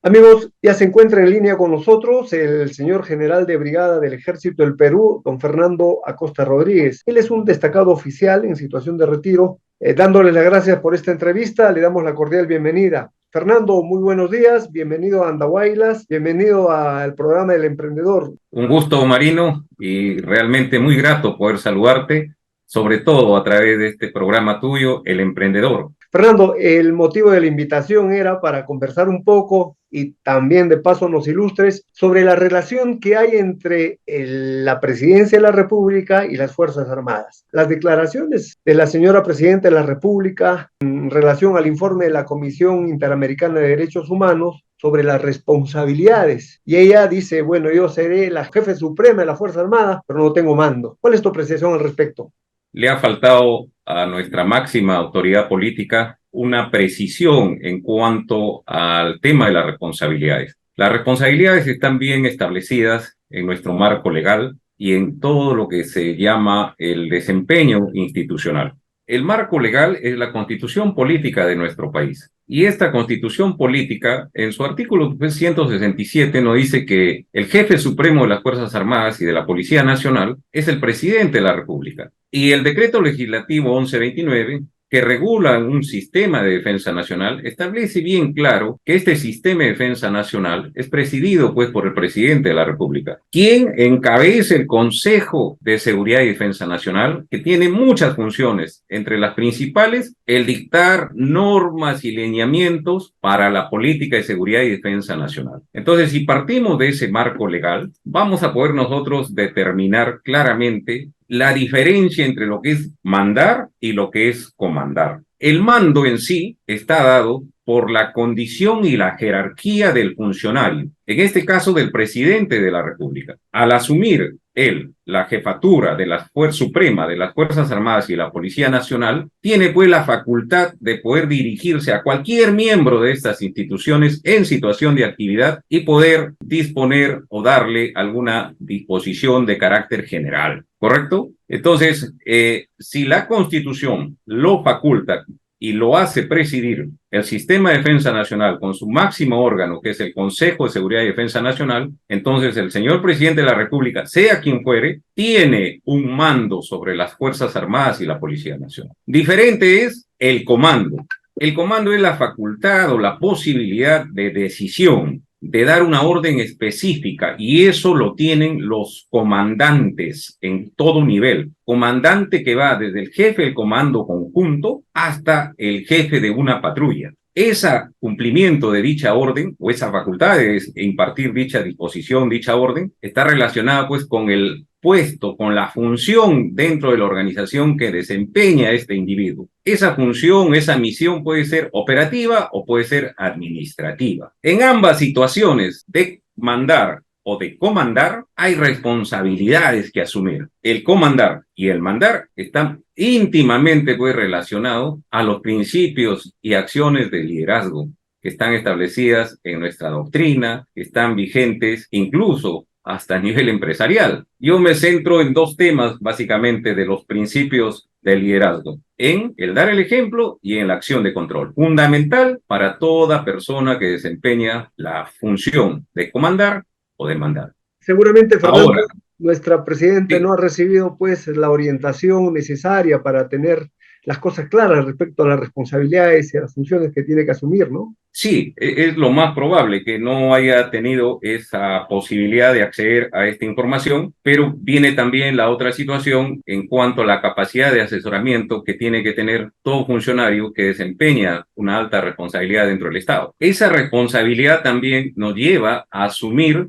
Amigos, ya se encuentra en línea con nosotros el señor general de brigada del Ejército del Perú, don Fernando Acosta Rodríguez. Él es un destacado oficial en situación de retiro. Dándole las gracias por esta entrevista, le damos la cordial bienvenida. Fernando, muy buenos días, bienvenido a Andahuaylas, bienvenido al programa del emprendedor. Un gusto, Marino, y realmente muy grato poder saludarte, sobre todo a través de este programa tuyo, El Emprendedor. Fernando, el motivo de la invitación era para conversar un poco y también de paso nos ilustres sobre la relación que hay entre la presidencia de la República y las Fuerzas Armadas. Las declaraciones de la señora presidenta de la República en relación al informe de la Comisión Interamericana de Derechos Humanos sobre las responsabilidades. Y ella dice, bueno, yo seré la jefe suprema de la Fuerza Armada, pero no tengo mando. ¿Cuál es tu apreciación al respecto? Le ha faltado a nuestra máxima autoridad política una precisión en cuanto al tema de las responsabilidades. Las responsabilidades están bien establecidas en nuestro marco legal y en todo lo que se llama el desempeño institucional. El marco legal es la constitución política de nuestro país. Y esta constitución política, en su artículo 167, nos dice que el jefe supremo de las Fuerzas Armadas y de la Policía Nacional es el presidente de la República. Y el decreto legislativo 1129, que regula un sistema de defensa nacional, establece bien claro que este sistema de defensa nacional es presidido pues por el presidente de la República, quien encabeza el Consejo de Seguridad y Defensa Nacional, que tiene muchas funciones, entre las principales, el dictar normas y lineamientos para la política de seguridad y defensa nacional. Entonces, si partimos de ese marco legal, vamos a poder nosotros determinar claramente la diferencia entre lo que es mandar y lo que es comandar. El mando en sí está dado por la condición y la jerarquía del funcionario, en este caso del presidente de la República. Al asumir él la jefatura de la Fuerza Suprema de las Fuerzas Armadas y la Policía Nacional, tiene pues la facultad de poder dirigirse a cualquier miembro de estas instituciones en situación de actividad y poder disponer o darle alguna disposición de carácter general. ¿Correcto? Entonces, si la Constitución lo faculta y lo hace presidir el Sistema de Defensa Nacional con su máximo órgano, que es el Consejo de Seguridad y Defensa Nacional, entonces el señor presidente de la República, sea quien fuere, tiene un mando sobre las Fuerzas Armadas y la Policía Nacional. Diferente es el comando. El comando es la facultad o la posibilidad de decisión, de dar una orden específica, y eso lo tienen los comandantes en todo nivel. Comandante que va desde el jefe del comando conjunto hasta el jefe de una patrulla. Ese cumplimiento de dicha orden o esa facultad de impartir dicha disposición, dicha orden, está relacionada pues con el puesto, con la función dentro de la organización que desempeña este individuo. Esa función, esa misión puede ser operativa o puede ser administrativa. En ambas situaciones de mandar o de comandar, hay responsabilidades que asumir. El comandar y el mandar están íntimamente pues relacionados a los principios y acciones de liderazgo que están establecidas en nuestra doctrina, que están vigentes incluso hasta a nivel empresarial. Yo me centro en dos temas básicamente de los principios del liderazgo, en el dar el ejemplo y en la acción de control, fundamental para toda persona que desempeña la función de comandar o de mandar. Seguramente, Fernando, Ahora, nuestra presidenta sí, no ha recibido pues la orientación necesaria para tener las cosas claras respecto a las responsabilidades y a las funciones que tiene que asumir, ¿no? sí, es lo más probable que no haya tenido esa posibilidad de acceder a esta información, pero viene también la otra situación en cuanto a la capacidad de asesoramiento que tiene que tener todo funcionario que desempeña una alta responsabilidad dentro del Estado. Esa responsabilidad también nos lleva a asumir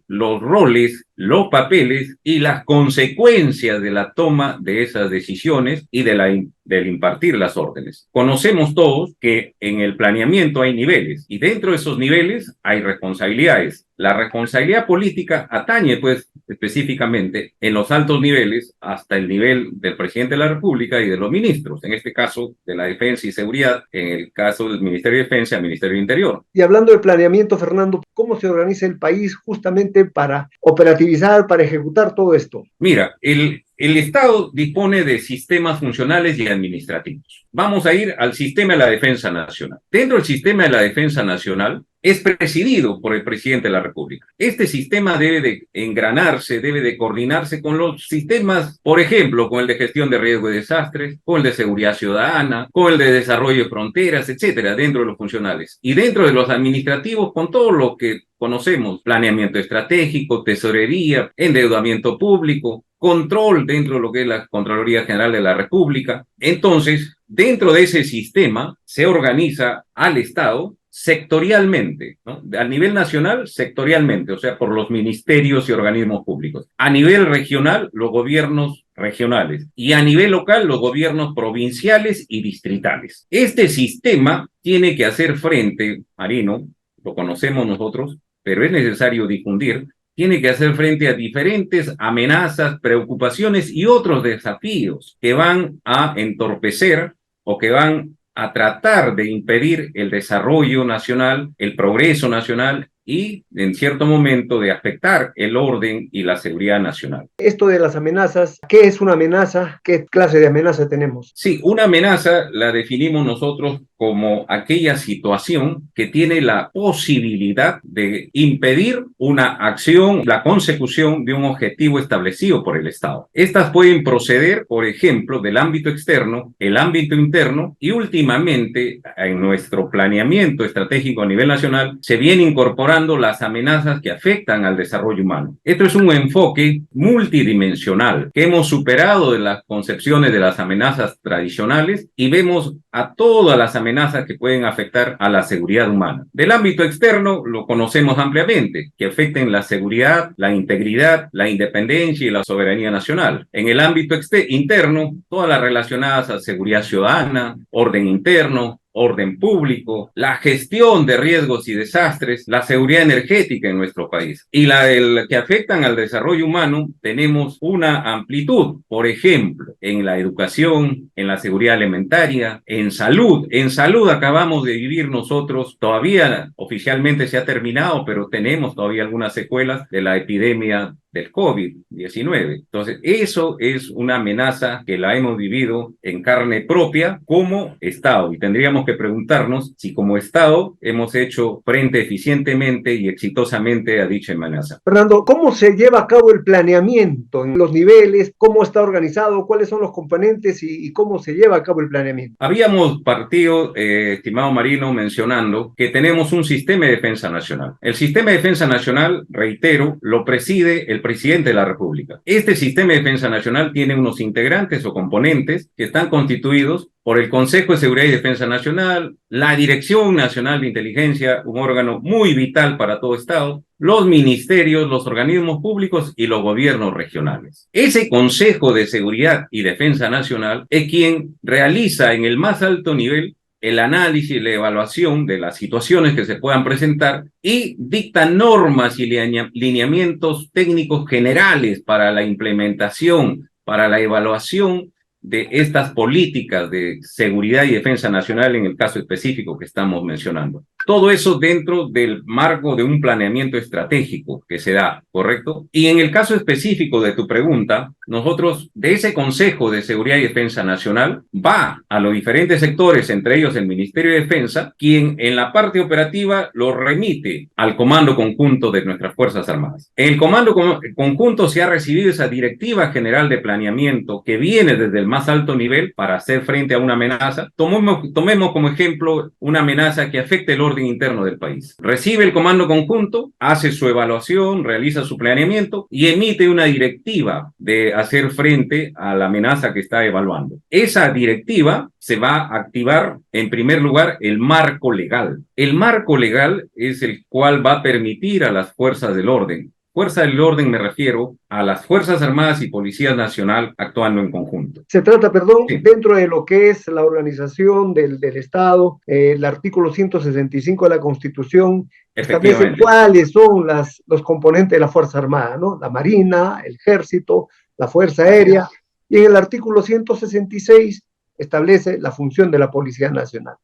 los roles, los papeles y las consecuencias de la toma de esas decisiones y del impartir las órdenes. Conocemos todos que en el planeamiento hay niveles y dentro de esos niveles hay responsabilidades. La responsabilidad política atañe, pues, específicamente en los altos niveles hasta el nivel del presidente de la República y de los ministros, en este caso de la Defensa y Seguridad, en el caso del Ministerio de Defensa y Ministerio de Interior. Y hablando de planeamiento, Fernando, ¿cómo se organiza el país justamente para operativizar, para ejecutar todo esto? Mira, el Estado dispone de sistemas funcionales y administrativos. Vamos a ir al sistema de la defensa nacional. Dentro del sistema de la defensa nacional es presidido por el presidente de la República. Este sistema debe de engranarse, debe de coordinarse con los sistemas, por ejemplo, con el de gestión de riesgo y desastres, con el de seguridad ciudadana, con el de desarrollo de fronteras, etcétera, dentro de los funcionales. Y dentro de los administrativos, con todo lo que conocemos, planeamiento estratégico, tesorería, endeudamiento público, control dentro de lo que es la Contraloría General de la República. Entonces, dentro de ese sistema se organiza al Estado sectorialmente, ¿no? A nivel nacional, sectorialmente, o sea, por los ministerios y organismos públicos. A nivel regional, los gobiernos regionales. Y a nivel local, los gobiernos provinciales y distritales. Este sistema tiene que hacer frente, Marino, lo conocemos nosotros, pero es necesario difundir, tiene que hacer frente a diferentes amenazas, preocupaciones y otros desafíos que van a entorpecer o que van a tratar de impedir el desarrollo nacional, el progreso nacional y, en cierto momento, de afectar el orden y la seguridad nacional. Esto de las amenazas, ¿qué es una amenaza? ¿Qué clase de amenaza tenemos? Sí, una amenaza la definimos nosotros como aquella situación que tiene la posibilidad de impedir una acción, la consecución de un objetivo establecido por el Estado. Estas pueden proceder, por ejemplo, del ámbito externo, el ámbito interno y últimamente en nuestro planeamiento estratégico a nivel nacional se viene incorporando las amenazas que afectan al desarrollo humano. Esto es un enfoque multidimensional que hemos superado de las concepciones de las amenazas tradicionales y vemos a todas las amenazas que pueden afectar a la seguridad humana. Del ámbito externo lo conocemos ampliamente, que afecten la seguridad, la integridad, la independencia y la soberanía nacional. En el ámbito interno, todas las relacionadas a seguridad ciudadana, orden interno, orden público, la gestión de riesgos y desastres, la seguridad energética en nuestro país. Y el que afectan al desarrollo humano, tenemos una amplitud, por ejemplo, en la educación, en la seguridad alimentaria, en salud. En salud acabamos de vivir nosotros, todavía oficialmente se ha terminado, pero tenemos todavía algunas secuelas de la epidemia del COVID-19. Entonces, eso es una amenaza que la hemos vivido en carne propia como Estado y tendríamos que preguntarnos si como Estado hemos hecho frente eficientemente y exitosamente a dicha amenaza. Fernando, ¿cómo se lleva a cabo el planeamiento en los niveles? ¿Cómo está organizado? ¿Cuáles son los componentes y cómo se lleva a cabo el planeamiento? Habíamos partido, estimado Marino, mencionando que tenemos un sistema de defensa nacional. El sistema de defensa nacional, reitero, lo preside el presidente de la República. Este sistema de defensa nacional tiene unos integrantes o componentes que están constituidos por el Consejo de Seguridad y Defensa Nacional, la Dirección Nacional de Inteligencia, un órgano muy vital para todo Estado, los ministerios, los organismos públicos y los gobiernos regionales. Ese Consejo de Seguridad y Defensa Nacional es quien realiza en el más alto nivel el análisis y la evaluación de las situaciones que se puedan presentar y dicta normas y lineamientos técnicos generales para la implementación, para la evaluación de estas políticas de seguridad y defensa nacional en el caso específico que estamos mencionando. Todo eso dentro del marco de un planeamiento estratégico que se da, ¿correcto? Y en el caso específico de tu pregunta, nosotros de ese Consejo de Seguridad y Defensa Nacional va a los diferentes sectores, entre ellos el Ministerio de Defensa, quien en la parte operativa lo remite al Comando Conjunto de nuestras Fuerzas Armadas. En el Comando Conjunto se ha recibido esa Directiva General de Planeamiento que viene desde el más alto nivel para hacer frente a una amenaza. Tomemos como ejemplo una amenaza que afecte el orden interno del país. Recibe el Comando Conjunto, hace su evaluación, realiza su planeamiento y emite una directiva de hacer frente a la amenaza que está evaluando. Esa directiva se va a activar, en primer lugar, el marco legal. El marco legal es el cual va a permitir a las fuerzas del orden. Fuerza del orden me refiero a las Fuerzas Armadas y Policía Nacional actuando en conjunto. Se trata, perdón, Sí. dentro de lo que es la organización del Estado, el artículo 165 de la Constitución establece cuáles son los componentes de la Fuerza Armada, ¿no? La Marina, el Ejército, la Fuerza Aérea, y en el artículo 166 establece la función de la Policía Nacional.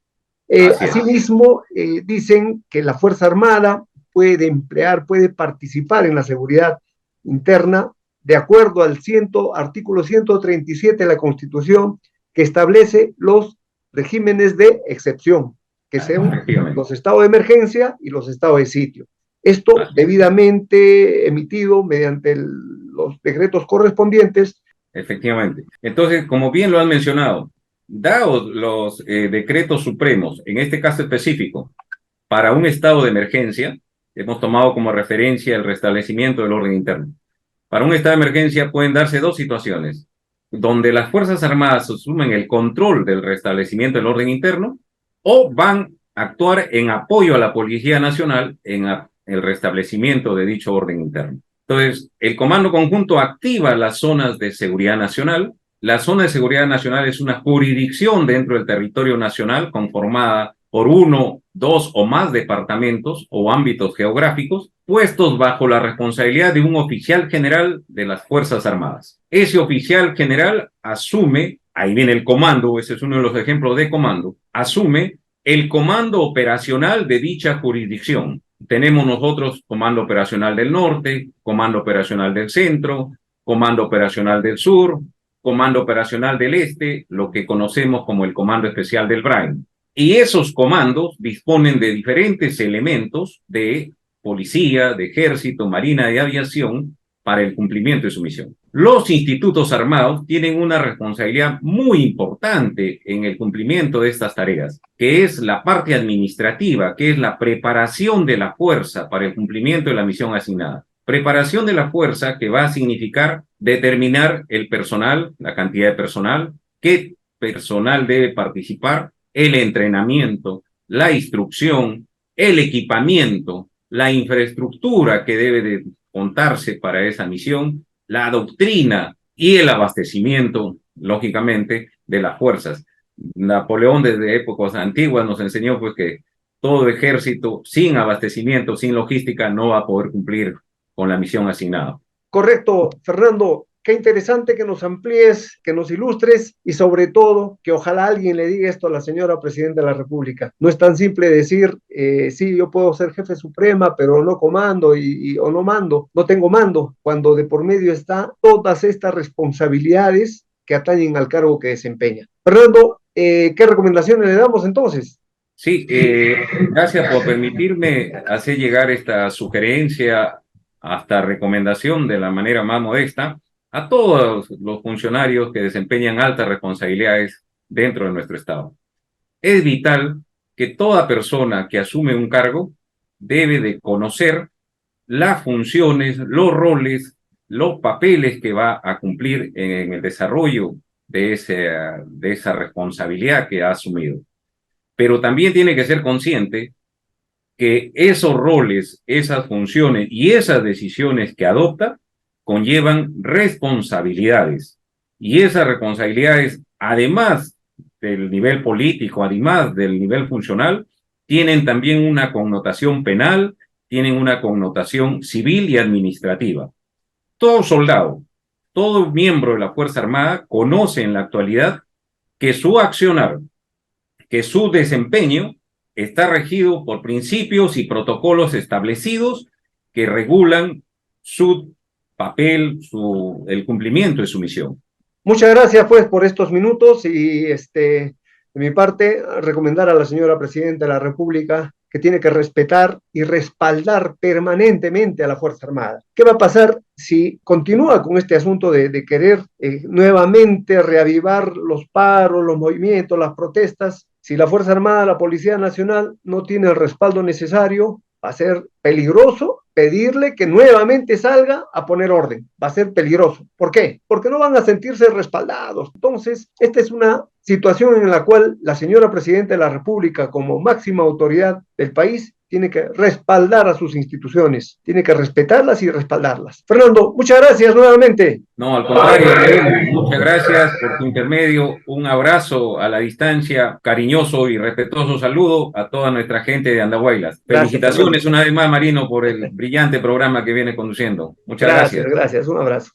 Asimismo, dicen que la Fuerza Armada puede participar en la seguridad interna de acuerdo al artículo 137 de la Constitución que establece los regímenes de excepción. que sean Efectivamente. los estados de emergencia y los estados de sitio. Esto debidamente emitido mediante los decretos correspondientes. Efectivamente. Entonces, como bien lo han mencionado, dados los decretos supremos, en este caso específico, para un estado de emergencia, hemos tomado como referencia el restablecimiento del orden interno. Para un estado de emergencia pueden darse dos situaciones, donde las Fuerzas Armadas asumen el control del restablecimiento del orden interno o van a actuar en apoyo a la Policía Nacional en el restablecimiento de dicho orden interno. Entonces, el Comando Conjunto activa las zonas de seguridad nacional. La zona de seguridad nacional es una jurisdicción dentro del territorio nacional conformada por uno, dos o más departamentos o ámbitos geográficos puestos bajo la responsabilidad de un oficial general de las Fuerzas Armadas. Ese oficial general asume, ahí viene el comando, ese es uno de los ejemplos de comando, asume el comando operacional de dicha jurisdicción. Tenemos nosotros Comando Operacional del Norte, Comando Operacional del Centro, Comando Operacional del Sur, Comando Operacional del Este, lo que conocemos como el Comando Especial del Brain. Y esos comandos disponen de diferentes elementos de policía, de ejército, marina, de aviación para el cumplimiento de su misión. Los institutos armados tienen una responsabilidad muy importante en el cumplimiento de estas tareas, que es la parte administrativa, que es la preparación de la fuerza para el cumplimiento de la misión asignada. Preparación de la fuerza que va a significar determinar el personal, la cantidad de personal, qué personal debe participar, el entrenamiento, la instrucción, el equipamiento, la infraestructura que debe de contarse para esa misión, la doctrina y el abastecimiento, lógicamente, de las fuerzas. Napoleón desde épocas antiguas nos enseñó pues que todo ejército sin abastecimiento, sin logística, no va a poder cumplir con la misión asignada. Correcto, Fernando. Qué interesante que nos amplíes, que nos ilustres y sobre todo que ojalá alguien le diga esto a la señora Presidenta de la República. No es tan simple decir, sí, yo puedo ser jefe suprema, pero no comando o no mando, no tengo mando, cuando de por medio está todas estas responsabilidades que atañen al cargo que desempeña. Fernando, ¿qué recomendaciones le damos entonces? Sí, gracias por permitirme hacer llegar esta sugerencia hasta recomendación de la manera más modesta a todos los funcionarios que desempeñan altas responsabilidades dentro de nuestro Estado. Es vital que toda persona que asume un cargo debe de conocer las funciones, los roles, los papeles que va a cumplir en el desarrollo de esa responsabilidad que ha asumido. Pero también tiene que ser consciente que esos roles, esas funciones y esas decisiones que adopta conllevan responsabilidades. Y esas responsabilidades, además del nivel político, además del nivel funcional, tienen también una connotación penal, tienen una connotación civil y administrativa. Todo soldado, todo miembro de la Fuerza Armada conoce en la actualidad que su accionar, que su desempeño está regido por principios y protocolos establecidos que regulan su papel, el cumplimiento de su misión. Muchas gracias pues por estos minutos y de mi parte recomendar a la señora Presidenta de la República que tiene que respetar y respaldar permanentemente a la Fuerza Armada. ¿Qué va a pasar si continúa con este asunto de querer nuevamente reavivar los paros, los movimientos, las protestas? Si la Fuerza Armada, la Policía Nacional no tiene el respaldo necesario, va a ser peligroso pedirle que nuevamente salga a poner orden. Va a ser peligroso. ¿Por qué? Porque no van a sentirse respaldados. Entonces, esta es una situación en la cual la señora Presidenta de la República, como máxima autoridad del país, tiene que respaldar a sus instituciones, tiene que respetarlas y respaldarlas. Fernando, muchas gracias nuevamente. No, al contrario, muchas gracias por tu intermedio. Un abrazo a la distancia, cariñoso y respetuoso saludo a toda nuestra gente de Andahuaylas. Felicitaciones una vez más, Marino, por el brillante programa que viene conduciendo. Muchas gracias. Gracias, un abrazo.